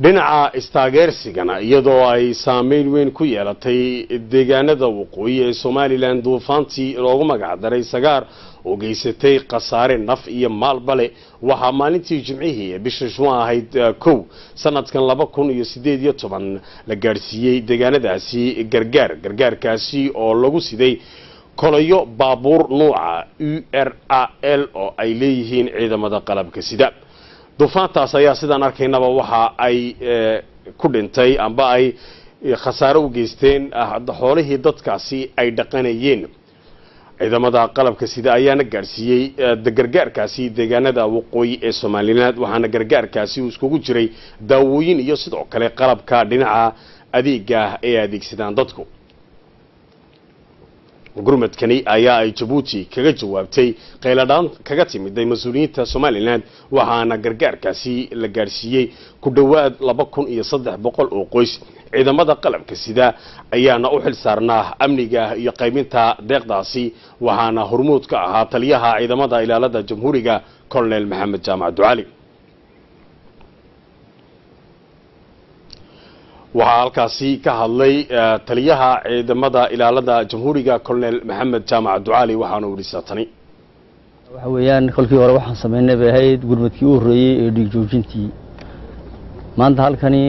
dhinaca istaageersigana iyadoo ay saameyn weyn ku yeelatay deegaanada waqooyi ee Somaliland duufaantii loogu magac daray Sagaar oo geysatay khasaare naf iyo maalba leh waxaa maalintii Jimcihii bisha Juun ahayd sanadkan 2018 la gaarsiiyay deegaanadaasi gargaarkaasi oo lagu siday kolayo baabuur nooca URAL oo ay leeyihiin ciidamada qalabka sida duufaantaas ayaa sidaan arkaynaba waxa ay ku dhintay amba ay khasaare u geysteen xoolihii dadkaasi ay dhaqanayeen ciidamada qalabka sida ayaana gaarsiiyay gargaarkaasi deegaanada waqooyi ee Somaliland waxaana gargaarkaasi uu iskugu jiray daawooyin iyo sidoo kale qalabka dhinaca adeega ee adeegsadaan dadku gurmadkani ayaa ay Djibouti kaga jawaabtay qayladaan kaga timiday mas'uuliyiinta Somaliland waxaana gargaarkaasi la gaarsiiyay ku dhawaad 2300 oo qoys ciidamada qalabka sida ayaana u xil saarnaa amniga iyo qaybinta deeqdaasi waxaana hormuud ka ahaa taliyaha ciidamada ilaalada jamhuuriga Colonel Maxamed Jaamac Ducaali waxaa halkaasi ka hadlay taliyaha ciidamada ilaalada jamhuuriga Colonel Maxamed Jaamac Ducaali waxaana uu dhisaatay waxa weeyaan kolkii hore waxaan sameynay bahayd gurmadkii u horeeyay ee dhiig joojintii maanta halkani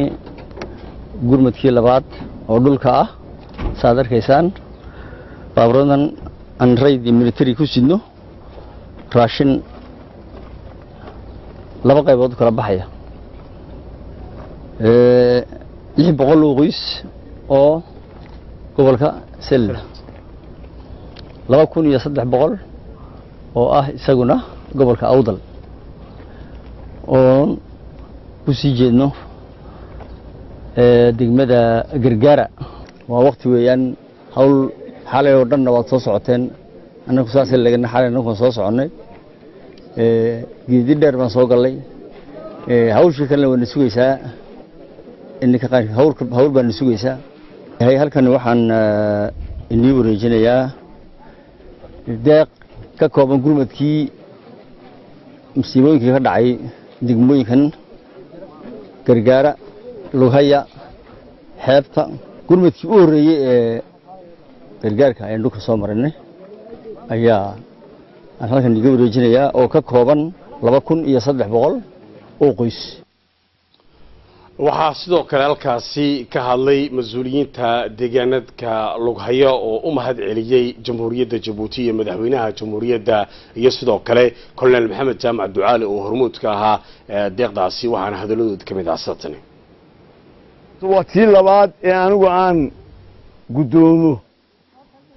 gurmadkii labaad oo dhulka ah saad arkaysaan baabuuradan aan rayd military ku sidno raashin laba qaybood kala baxaya 600 oo qoys oo gobolka Sel 2300 oo ah isaguna gobolka Awdal oo ku sii jeedno degmada gargaara waa waqti weeyaan hawl xalay oo dhan waad soo socoteen anagu saas laga xalay anagu soo soconay geedi dheer baan soo galay hawshii kale waan sugaysaa inka qaar hawl baan sugaysaa halkan waxaan inii wareejinayaa deeq ka kooban gurmadkii musiibooyinkii ka dhacay degmooyinkan gargaara Lughaya xeebta gurmadkii u horeeyay ee gargaarka ay dhulka soo marinay ayaa halkan iga wareejinayaa oo ka kooban 2300 oo qoys waxaa sidoo kale halkaasi ka hadlay mas'uuliyiinta deegaanada Lughaya oo u mahad celiyay jamhuuriyadda Djibouti iyo madaxweynaha jamhuuriyadda iyo sidoo kale Colonel Maxamed Jaamac Ducaali oo hormuud ka ahaa deeqdaasi waxaana hadalladooda kamid ah satani واتي لباد anigu aan gudoomo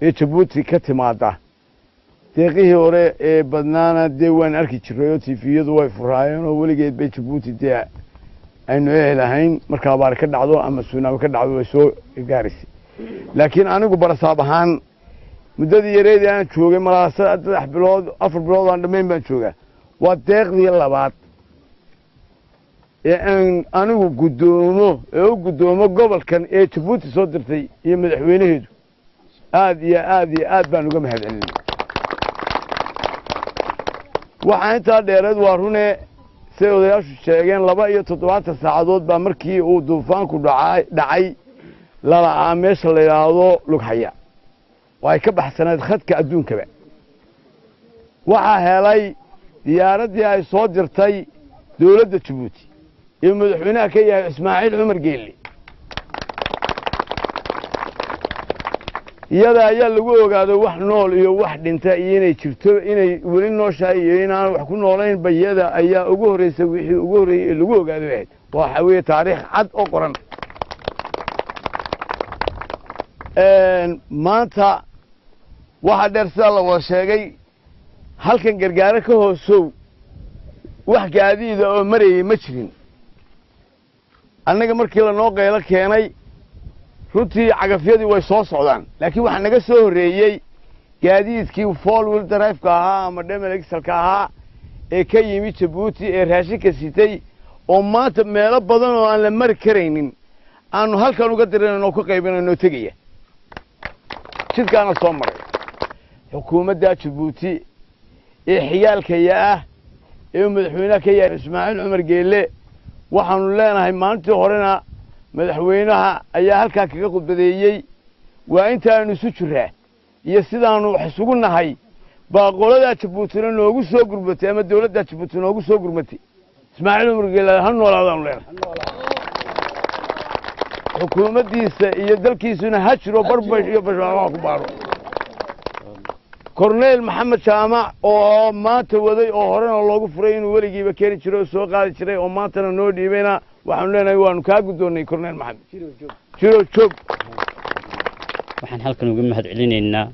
ee Djibouti ka timaada deeqihii hore ee badnaana deewaan arki jiray TV-yadu way furaayeen oo waligeed bay Djibouti aynu eelahayn marka abaar ka dhacdo ama tsunami ka dhacdo way soo gaarisay laakiin anigu barasaab ahaan muddadii yareedii aan joogay malaasa 3 bilood 4 bilood aan dhameyn baan joogaa waa deeqdii labaad anigu gudoomo gobolkan ee Djibouti soo dirtay iyo madaxweynaheedu aad baan uga mahadcelinay waxa inta dheereed waa rune say odayaashu sheegeen 2 saacadood baa markii uu duufaanku dhacay la meesha la yiraahdo Lughaya way ka baxsanayd khadka adduunkaba waxa helay diyaaradii ay soo dirtay dawladda Djibouti iyo madaxweynaha ka yahay Ismaaciil Cumar Geelle iyada ayaa lagu ogaado wax nool iyo wax dhinta iyo inay jirto inay weli nooshahay iyo inaan wax ku noolayn bayada ayaa ugu horeysay wixii ugu horeeyay lagu ogaado waxa weeye taariikh cad oo qoran maanta waxa dheer sida la wada sheegay halkan gargaar ka hoosow wax gaadiida oo marayay ma jirin annaga markii la noo qeylo keenay runtii cagafyadii way soo socdaan laakiin waxa naga soo horeeyay gaadiidkii four wheel drive ka ahaa ama DMX ka ahaa ee ka yimid Djibouti ee raashinka sitay oo maanta meelo badan oo aan la mari kareynin aanu halkan uga diranayno ka qaybinayno tagaya jidkaana soo maray xukuumadda Djibouti ee xiyaalka ah ee madaxweynaha ka yahay Ismaaciil Cumar Geelle waxaanu leenahay maalintii horena madaxweynaha ayaa halkaa kaga khudbadeeyey waa intaanu isu jiraa iyo sidaanu wax isugu nahay baa qoladaa Jabuutina noogu soo gurmatay ama dawladda Jabuuti noogu soo gurmatay Ismaaciil Umar Geele ha noolaadaan leenahay xukuumaddiisa iyo dalkiisuna ha jiro barbash iyo bashaaraha ku baaro Corneel Maxamed Jaamac oo maanta waday oo horena loogu furay inuu weligiiba keeni jiray oo soo qaadi jiray oo maantana noo dhiibayna waxaan leenahay waanu ka guddoonay Corneel Maxamed jiro joog waxaan halkan uga mahad celinaynaa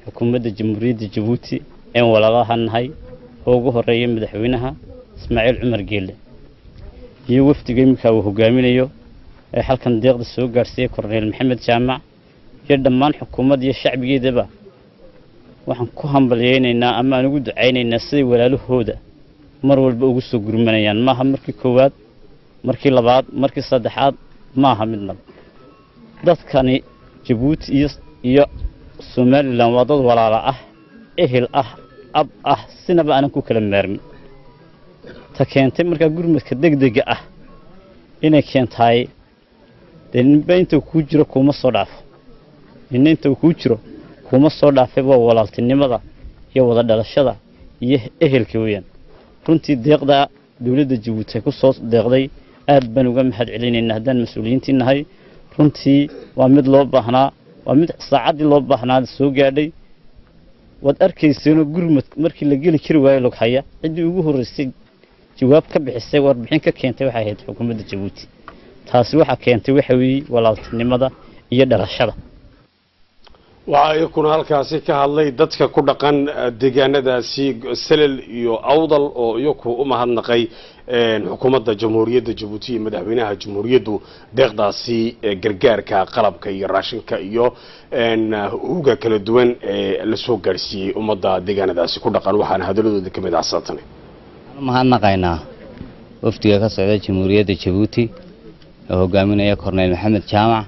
xukuumadda Jamhuuriyadda Jabuuti ee walaalahanay oo ugu horeeyay madaxweynaha Ismaaciil Umar Geele iyo wafdiga imika uu hogaaminayo ee halkan deeqda soo gaarsiiyay Corneel Maxamed Jaamac iyo dhammaan xukuumadda iyo shacbigeedaba waxaan ku hambalyeeynaa ama aan ugu ducaynaynaa sidii walaalahooda mar walba ugu soo gurmanayaan maaha markii koowaad markii labaad markii saddexaad maaha midna dadkani Jabuuti iyo Somaliland waa dad walaalo ah ehel ah ab ah sinaba aan ku kala maarmin ta keentay marka gurmadka degdega ah inay keentay inta ku jiro kuma soo dhaafo inta ku jiro kuma soo dhaafay waa walaaltinimada iyo wada dhalashada iyo ehelka weeyaan runtii deeqda dawladda Jabuuti ku soo deeqday aad baan uga mahad celinaynaa haddaan mas'uuliyiintii nahay runtii waa mid loo baahnaa waa mid saacadii loo baahnaa soo gaadhay wad arkayseen gurmad markii la gali kari waayay log haya cidii ugu horeysay jawaab ka bixisay warbixin ka keentay waxay ahayd xukuumadda Jabuuti taasi waxa keentay waxa weey walaaltinimada iyo dhalashada waxay kuna halkaasi ka hadlay dadka ku dhaqan deegaanadaasi Salal iyo Awdal oo iyagu u mahadnaqay xukuumadda Jamhuuriyadda Jabuuti iyo madaxweynaha Jamhuuriyaddu deeqdaasi gargaarka qalabka iyo raashinka iyo uga kala duwan la soo gaarsiiyay ummadda deegaanadaasi ku dhaqan waxaana hadaladooda ka mid ah saatan mahadnaqaynaa wafdiga ka socda Jamhuuriyadda Jabuuti oo hogaaminaya Corneel Maxamed Jaamac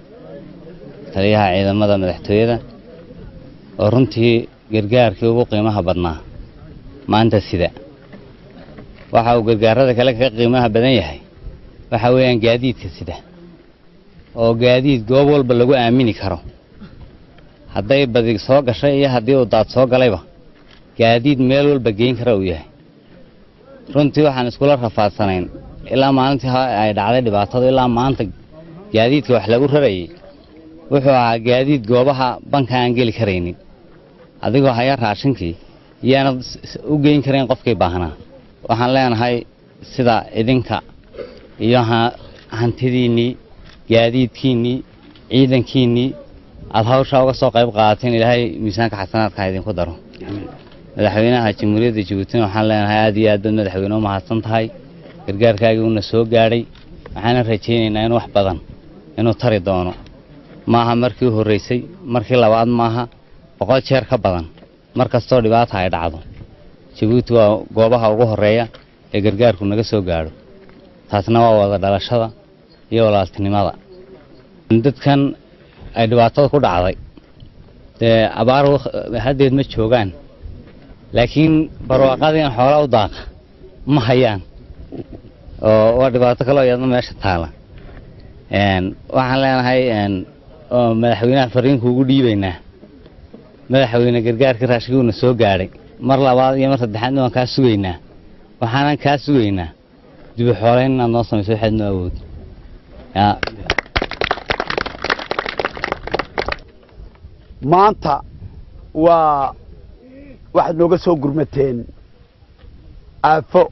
taliyaha ciidamada madaxtooyada oo runtii gargaarkii ugu qiimaha badnaa maanta sida waxa uu gargaarada kale ka qiimaha badan yahay waxa weeyaan gaadiidka sida oo gaadiid goob walba lagu aamini karo hadday badig soo gashay iyo haddii uu daad soo galayba gaadiid meel walba geyn kara uu yahay runtii waxaan iskula rafaadsanayn ilaa maalintii ay dhacday dhibaatadu ilaa maanta gaadiidka wax lagu rarayay wuxuu ahaa gaadiid goobaha banka aan geli karaynin adigoo haya raashinkii iyana u geyn kareen qofkii baahnaa waxaan leenahay sida idinka iyo hantidiinii gaadiidkiinii ciidankiinii aad hawsha uga soo qayb qaateen ilaahay miisaanka xasanaadka idinku daro madaxweynaha Jamhuuriyadda Jabuuti waxaan leenahay aad iyo aad madaxweyne u mahadsan tahay gargaarkaagii una soo gaadhay waxaan rajaynaynaa in wax badan inuu tari doono maaha markii horeysay markii labaad maaha 100 jeer ka badan markastoo dhibaato ay dhacdo Jabuuti waa goobaha ugu horeeya ee gargaarku naga soo gaadho taasna waa wada dhalashada iyo walaaltinimada dadkan ay dhibaatada ku dhacday abaar hadeed ma joogaan laakiin barwaaqadii xoolaha u daaq ma hayaan oo waa dhibaato kale oo iyadna meesha taala waxaan leenahay madaxweynaha fariinku ugu dhiibaynaa madaxweyne gargaarka raashinkuna soo gaadhay mar labaad iyo mar saddexaad waan ka sugaynaa waxaan ka sugaynaa dib u xoolayn inaad noo samayso waxaad noo awood maanta waa waxaad nooga soo gurmateen aafo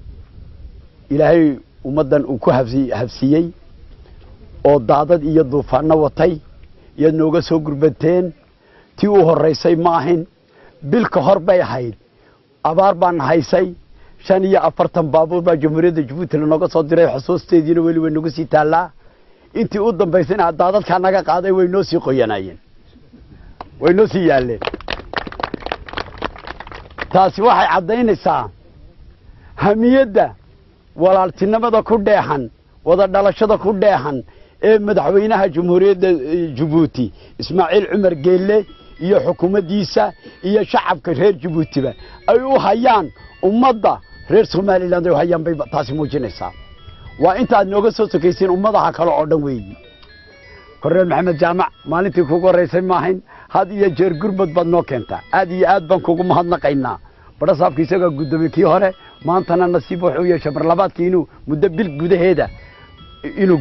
ilaahay ummaddan uu ku habsiiyey oo daadad iyo duufaanno watay iyaad nooga soo gurmateen tii u horeysay ma ahin bil ka hor bay ahayd abaar baan haysay 45 baabuur baa Jamhuuriyadda Jabuuti nooga soo diray xusuusteediina weli way nagu sii taalaa intii u dambaysayna daadadka naga qaaday way noo sii qoyanayeen way noo sii yaaleen taasi waxay cadaynaysaa hamiyadda walaaltinimada ku dheehan wada dhalashada ku dheehan ee madaxweynaha Jamhuuriyadda Jabuuti Ismaaciil Umar Geele iyo xukuumaddiisa iyo shacabka reer Jabuutiba ay u hayaan ummadda reer Somaliland ay hayaan bay taasi muujinaysaa waa intaad nooga soo sokaysiin ummadaha kale oo dhan weeyi korneel maxamed jaamac maalintii kugu horeysay ma ahayn had iyo jeer gurmad baad noo keentaa aad iyo aad baan kugu mahadnaqaynaa badhasaabka isagaa guddoomiyey kii hore maantana nasiib wuxuu yeeshay mar labaadkii inuu muddo bil gudaheeda inuu